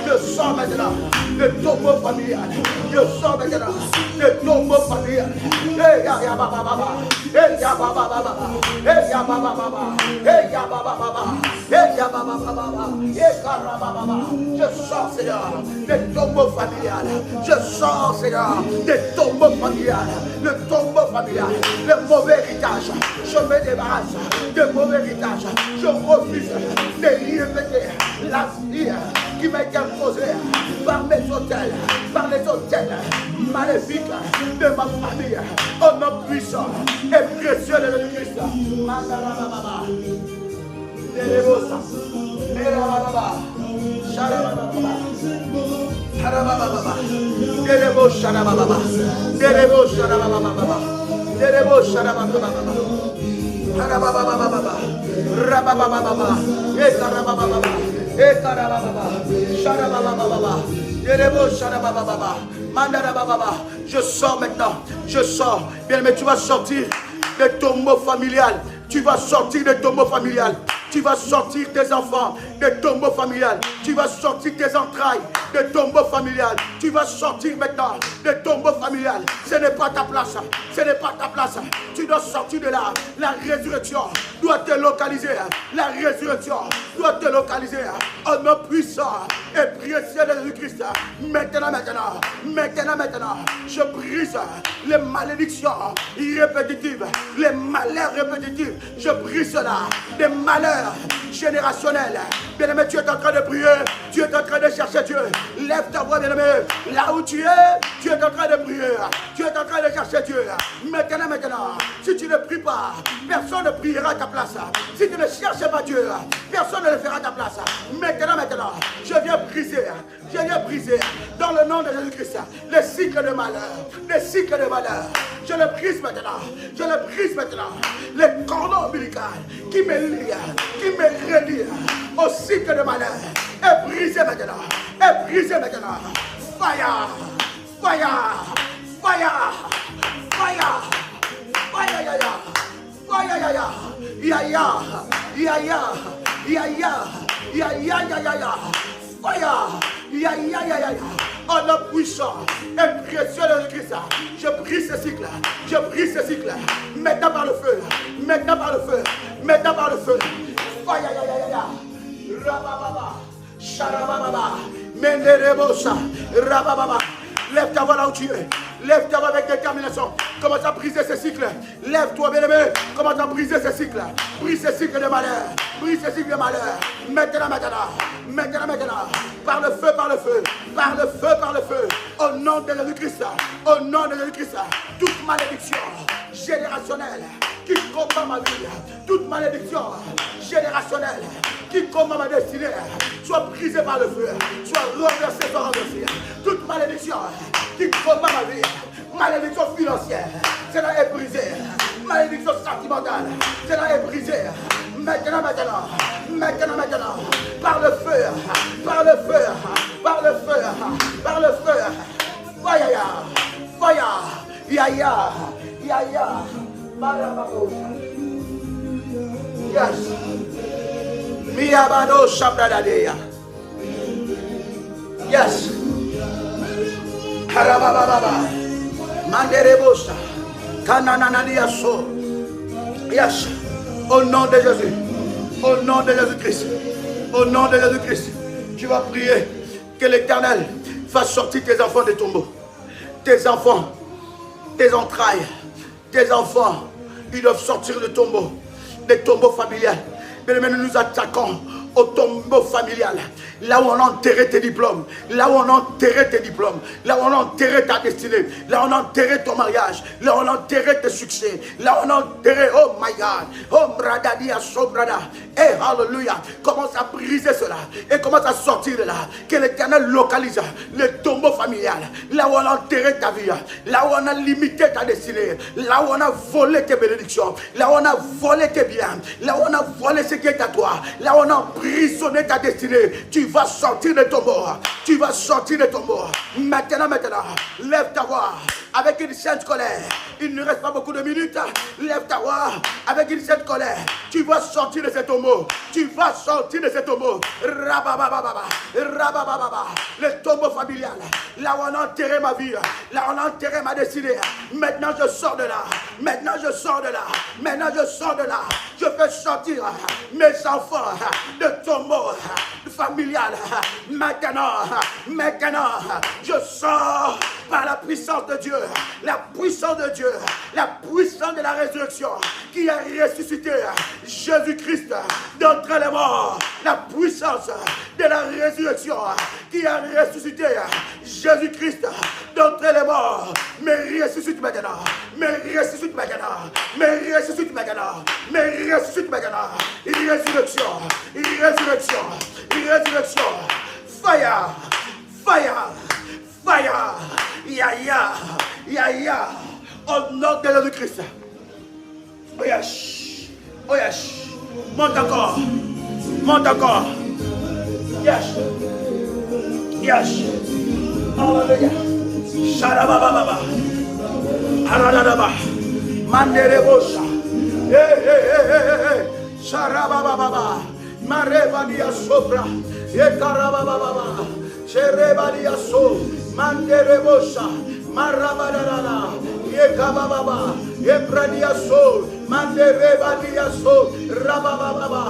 Je sors maintenant de tombeau familial. Je sors maintenant de tombeau familial. Eh ya ya baba baba. Eh ya baba baba. Eh ya baba baba. Eh ya baba baba. Eh ya baba baba. Eh karaba baba. Je sors, Seigneur, de tombeau familial. Je sors, Seigneur, de tombeau familial. Le tombeau familial. Le mauvais héritage. Je me débarrasse de mauvais héritage. Je refuse de répéter la vie qui m'a été imposée par mes hôtels, par les hôtels maléfiques de ma famille, au nom puissant et précieux de Jésus-Christ. Je sors maintenant, je sors. Bien aimé, tu vas sortir de ton mot familial. Tu vas sortir de ton mot familial. Tu vas sortir tes enfants de tombeau familial. Tu vas sortir tes entrailles de tombeau familial. Tu vas sortir maintenant de tombeau familial. Ce n'est pas ta place. Ce n'est pas ta place. Tu dois sortir de là. La résurrection doit te localiser. La résurrection doit te localiser. Au nom puissant et précieux de Jésus-Christ. Maintenant, je brise les malédictions répétitives, les malheurs répétitifs. Je brise cela. Des malheurs générationnel. Bien-aimé, tu es en train de prier, tu es en train de chercher Dieu. Lève ta voix, bien-aimé. Là où tu es en train de prier, tu es en train de chercher Dieu. Maintenant, si tu ne pries pas, personne ne priera à ta place. Si tu ne cherches pas Dieu, personne ne le fera à ta place. Maintenant, je viens briser dans le nom de Jésus-Christ les cycles de malheur, Je le brise maintenant, les cordons ombilicaux qui me lient, qui me relie au cycle de malheur est brisé maintenant. Fire, fire, fire, fire, fire, fire, en nom puissant et précieux de Christ, je brise ce cycle, maintenant par le feu, fire, rabababa, sharababa, menderebosa, rabababa. Lève ta voix là où tu es. Lève ta voix avec détermination. Commence à briser ce cycle. Lève-toi, bien-aimé. Commence à briser ce cycle. Brise ce cycle de malheur. Maintenant. Par le feu. Au nom de Jésus-Christ. Toute malédiction générationnelle qui combat ma vie. Toute malédiction générationnelle qui combat ma destinée. Soit brisée par le feu. Soit renversée par le feu. Toute malédiction qui combat ma vie. Malédiction financière, cela est brisé. Malédiction sentimentale, cela est brisé. Maintenant. Par le feu. Fire. Yaya. Yes. Miyabado Shabradadea. Yes. Harabababa. Manderebosa. Kanananiaso. Yes. Au nom de Jésus. Au nom de Jésus-Christ. Au nom de Jésus-Christ. Tu vas prier que l'Éternel fasse sortir tes enfants des tombeaux. Tes enfants, tes entrailles, tes enfants, ils doivent sortir de tombeaux, des tombeaux familiales. Mais nous nous attaquons au tombeau familial, là où on a enterré tes diplômes, là où on a enterré tes diplômes, là où on a enterré ta destinée, là où on a enterré ton mariage, là où on a enterré tes succès, là où on a enterré, oh my God, oh bradadia, so brada, et alléluia, commence à briser cela, et commence à sortir de là, que l'Éternel localise le tombeau familial, là où on a enterré ta vie, là où on a limité ta destinée, là où on a volé tes bénédictions, là où on a volé tes biens, là où on a volé ce qui est à toi, là où on a emprisonné ta destinée, tu vas sortir de ton bord, tu vas sortir de ton bord. Maintenant, lève ta voix avec une sainte colère. Il ne reste pas beaucoup de minutes. Lève ta voix avec une sainte colère. Tu vas sortir de cet tombeau. Tu vas sortir de cet tombeau. Rababababa, rabababa, le tombeau familial. Là où on a enterré ma vie, là où on a enterré ma destinée. Maintenant je sors de là. Maintenant je sors de là. Maintenant je sors de là. Je fais sortir mes enfants de tombeau familial. Maintenant, je sors par la puissance de Dieu, la puissance de Dieu, la puissance de la résurrection qui a ressuscité Jésus-Christ d'entre les morts, la puissance de la résurrection qui a ressuscité Jésus-Christ d'entre les morts, me ressuscite maintenant, me ressuscite maintenant, me ressuscite maintenant, me ressuscite maintenant, résurrection, résurrection, résurrection, fire, fire, fire, yaya, yaya, au nom de Jésus-Christ. Oh yes, oh yes, monte encore, monte encore, yes, yes, hallelujah, sharabababa, haradaba, manderebosha, hey, hey, hey, hey, hey, sharabababa, marebadia sobra, yekarabababa, sherebadia so, manderebosha, marabadana, yekabababa, yebradiaso, manderebadiaso, rabababa,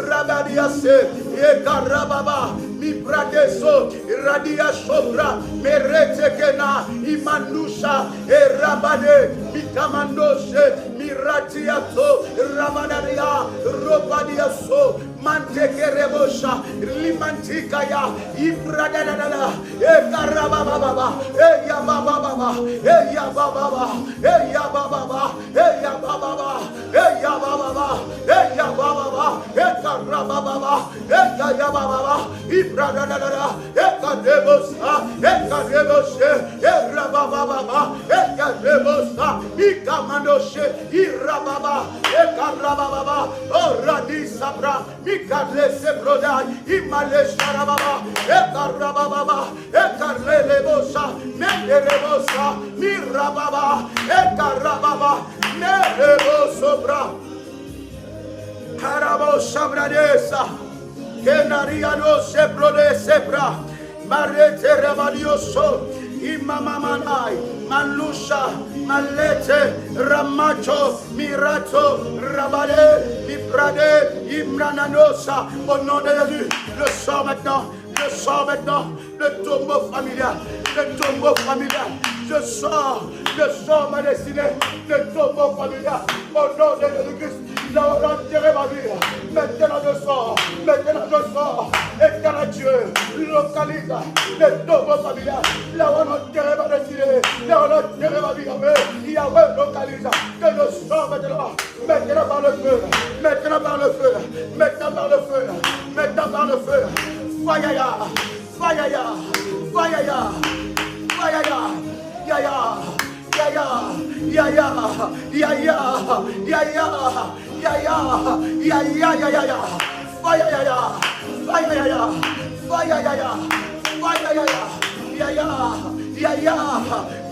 rabadiase, yekarababa, mi bradeso, radia sobra, meretekena, imanusha, erabade, mi kamandose, mi ratiato, rabadaria, robadiaso, mantekerebosha, limantikaya, ibradana, ekarabababa, eyabababa, eyabababa, eyabababa, eyabababa, eyabababa, eyabababa, ekarabababa, ekayabababa, ibradana, ekarebosa, ekareboshe, erabababa, ekarebosa, ikamandoshe, irababa, ekarabababa, oradisabra, mikadlese brodai, imalesharababa, ekarabababa, ekarlelebosa, menderebosa, mirababa, ekarababa, merebosobra, karabosabradesa, kenariano sebrode sebra, marete ramadioso, imamamanai, malusha, malete, ramacho, mirato, rabade, mibrade, imrananosa, au nom de Jésus, je sors maintenant, le tombeau familial, le tombeau familial, je sors ma destinée, le tombeau familial, au nom de Jésus-Christ, là où on a enterré ma vie, maintenant je sors, éternel Dieu, localise le tombeau familial, là où on a enterré ma destinée, là où on a enterré ma vie, Yahweh localise, que je sors maintenant par le feu, maintenant par le feu, maintenant par le feu, maintenant par le feu, fire, fire, fire, fire, yaya, yaya, yaya, yaya, yaya, yaya, yaya, yaya, fire, yaya, fire, yaya, fire, yaya, fire, yaya, yaya, yaya,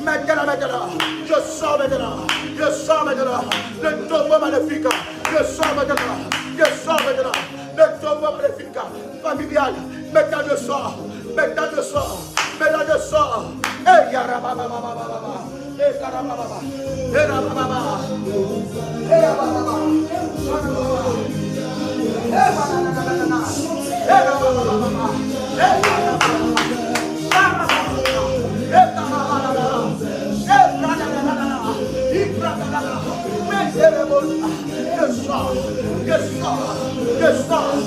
maintenant, je sors maintenant, le tombeau maléfique, je sors maintenant, le tombeau maléfique, familial, maintenant je sors, eh yarababababa, eh karabababa, eh rabababa, eh rabababa, eh banana, eh rabababa, eh je sors,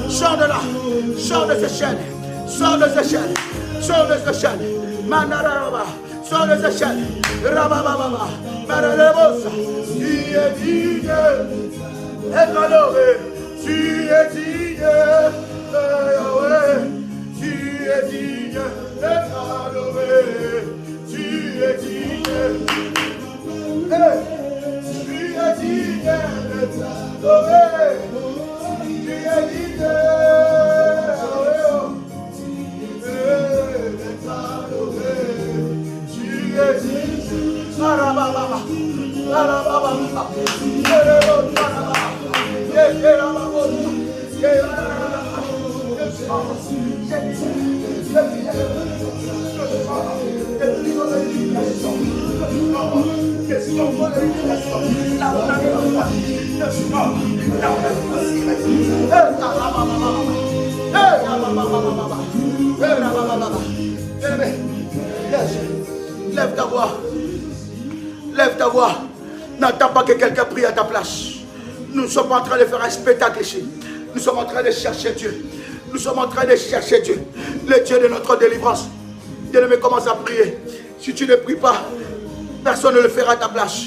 Sors de là, sors de ces chaînes, sors de ces chaînes, sors de ces chaînes, Mandaraba, sors de ces chaînes, Rabababa, Marabos, tu es digne, et honoré, tu es digne, Yahweh, tu es digne, et honoré, tu es digne, tu es digne, et honoré. Lève ta voix. Lève ta voix. N'attends pas que quelqu'un prie à ta place. Nous ne sommes pas en train de faire un spectacle ici. Nous sommes en train de chercher Dieu. Nous sommes en train de chercher Dieu. Le Dieu de notre délivrance. Bien-aimé, commence à prier. Si tu ne pries pas, personne ne le fera à ta place.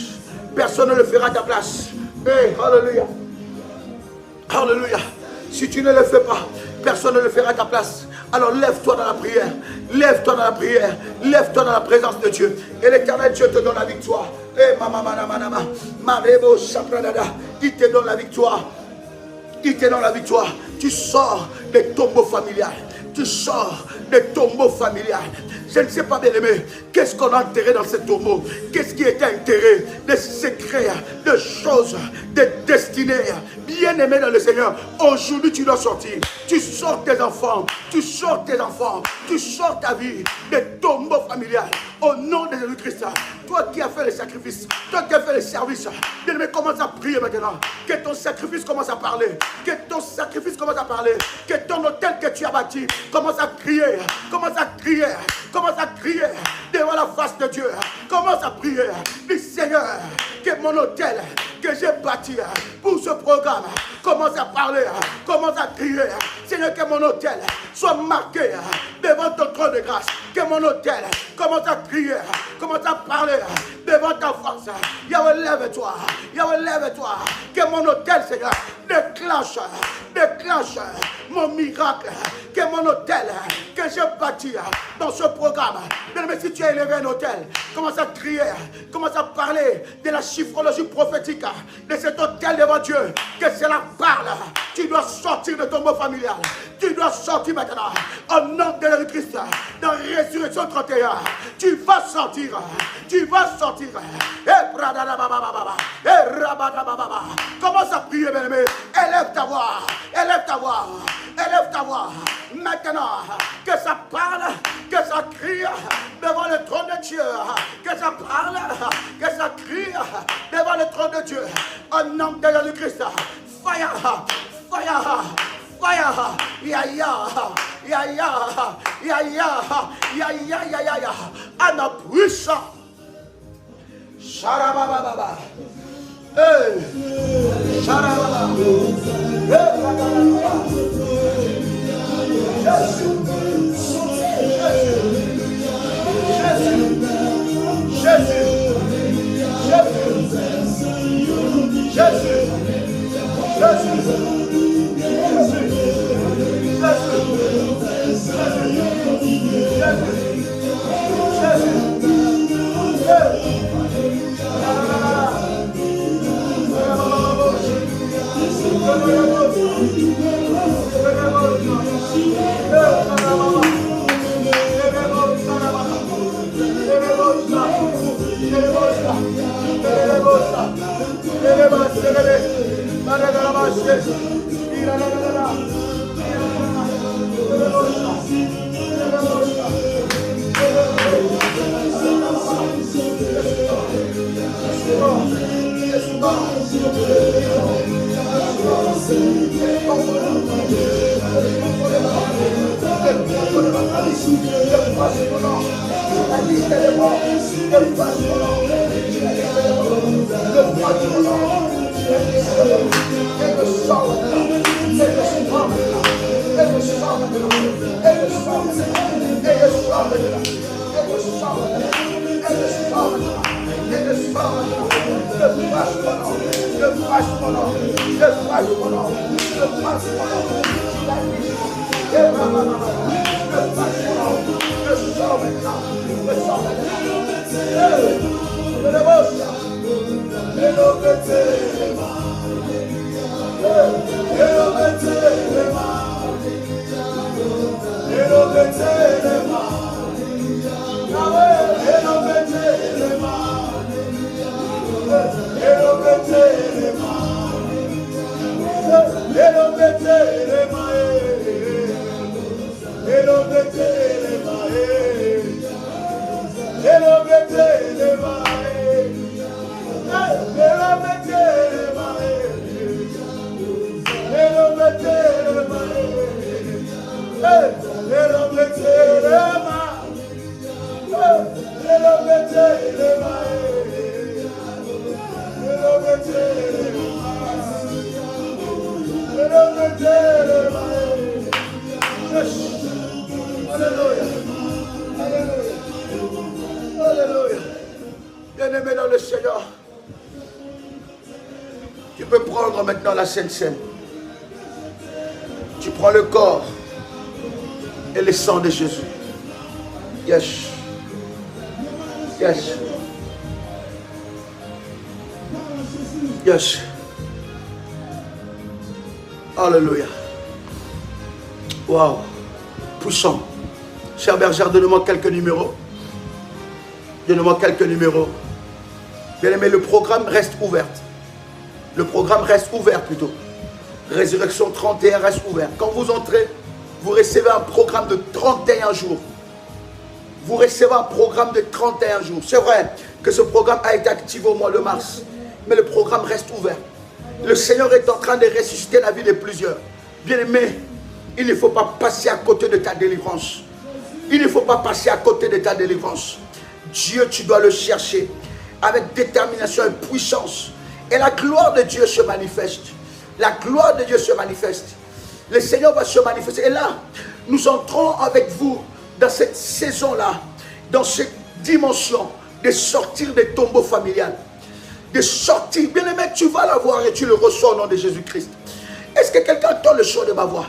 Personne ne le fera à ta place. Hey, alléluia. Alléluia. Si tu ne le fais pas, personne ne le fera à ta place. Alors lève-toi dans la prière. Lève-toi dans la prière. Lève-toi dans la présence de Dieu. Et l'Éternel Dieu te donne la victoire. Eh, il te donne la victoire. Il te donne la victoire. Tu sors des tombeaux familiales. Tu sors des tombeaux familiales. Je ne sais pas, bien aimé, qu'est-ce qu'on a enterré dans ces tombeaux? Qu'est-ce qui était enterré? Des secrets, des choses, des destinées. Bien aimé dans le Seigneur, aujourd'hui tu dois sortir. Tu sors tes enfants, tu sors tes enfants, tu sors ta vie des tombeaux familiales. Au nom de Jésus-Christ, toi qui as fait le sacrifice, toi qui as fait le service, bien aimé, commence à prier maintenant. Que ton sacrifice commence à parler. Que ton sacrifice commence à parler. Que ton hôtel que tu as bâti commence à crier. Commence à crier. Commence à crier devant la face de Dieu. Commence à prier. Dis Seigneur, que mon hôtel que j'ai bâti pour ce programme commence à parler. Commence à crier. Seigneur, que mon hôtel soit marqué devant ton trône de grâce. Que mon hôtel commence à crier. Commence à parler devant ta force. Yahweh, lève-toi. Yahweh, lève-toi. Que mon hôtel, Seigneur, déclenche mon miracle. Que mon hôtel que j'ai bâti dans ce programme. Mais si tu as élevé un hôtel, commence à crier, commence à parler de la chiffrologie prophétique de cet hôtel devant Dieu. Que cela parle. Tu dois sortir de ton mot familial. Tu dois sortir maintenant. Au nom de Jésus-Christ, dans Résurrection 31, tu vas sortir. Tu vas sortir. Commence à prier, bien-aimé. Élève ta voix. Élève ta voix. Élève ta voix. Maintenant, que ça parle, que ça crie devant le trône de Dieu. Que ça parle, que ça crie devant le trône de Dieu. Au nom de Jésus-Christ. Fire, fire, fire. Ya ya, ya ya, ya ya, ya ya, ya ya ya. Ana puissant. Sharababa. Hey, Sharababa. Jésus, peux prendre maintenant la Sainte Seine. Tu prends le corps et le sang de Jésus. Yes. Yes. Yes. Alléluia. Wow. Puissant. Cher bergère, donne-moi quelques numéros. Donne-moi quelques numéros. Bien aimé, le programme reste ouvert. Le programme reste ouvert plutôt. Résurrection 31 reste ouvert. Quand vous entrez, vous recevez un programme de 31 jours. Vous recevez un programme de 31 jours. C'est vrai que ce programme a été activé au mois de mars. Mais le programme reste ouvert. Le Seigneur est en train de ressusciter la vie de plusieurs. Bien-aimé, il ne faut pas passer à côté de ta délivrance. Il ne faut pas passer à côté de ta délivrance. Dieu, tu dois le chercher avec détermination et puissance. Et la gloire de Dieu se manifeste. La gloire de Dieu se manifeste. Le Seigneur va se manifester. Et là, nous entrons avec vous dans cette saison-là, dans cette dimension de sortir des tombeaux familiales. De sortir. Bien-aimé, tu vas la voir et tu le reçois au nom de Jésus-Christ. Est-ce que quelqu'un entend le son de ma voix?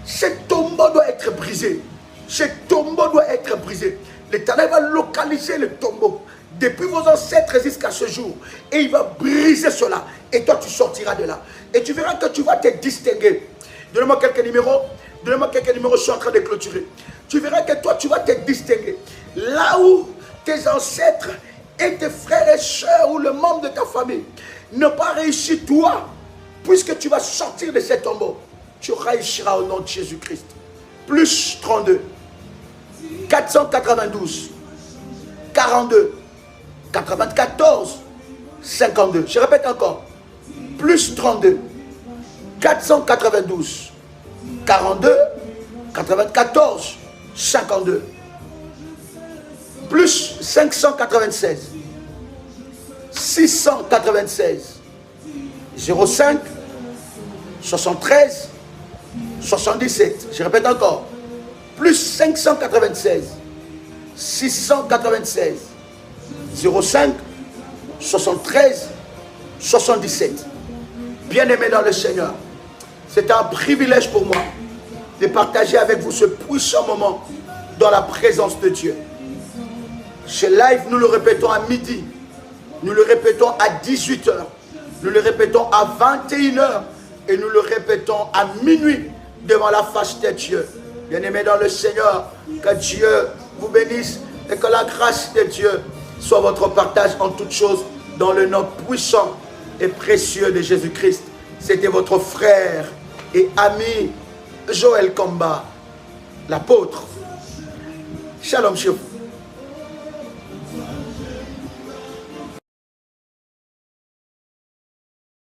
Ce tombeau doit être brisé. Ce tombeau doit être brisé. L'Éternel va localiser le tombeau depuis vos ancêtres jusqu'à ce jour. Et il va briser cela. Et toi, tu sortiras de là. Et tu verras que tu vas te distinguer. Donnez-moi quelques numéros. Donnez-moi quelques numéros, je suis en train de clôturer. Tu verras que toi, tu vas te distinguer. Là où tes ancêtres et tes frères et sœurs ou le membre de ta famille n'ont pas réussi, toi, puisque tu vas sortir de cet tombeau, tu réussiras au nom de Jésus-Christ. Plus 32, 492, 42, 94, 52. Je répète encore. Plus 32, 492, 42, 94, 52. Plus 596, 696, 05, 73, 77. Je répète encore. Plus 596, 696, 05, 73, 77. Bien-aimé dans le Seigneur, c'est un privilège pour moi de partager avec vous ce puissant moment dans la présence de Dieu. Ce live, nous le répétons à midi, nous le répétons à 18 h, nous le répétons à 21 h et nous le répétons à minuit devant la face de Dieu. Bien-aimés dans le Seigneur, que Dieu vous bénisse et que la grâce de Dieu soit votre partage en toutes choses dans le nom puissant et précieux de Jésus-Christ. C'était votre frère et ami Joël Komba, l'apôtre. Shalom, chef.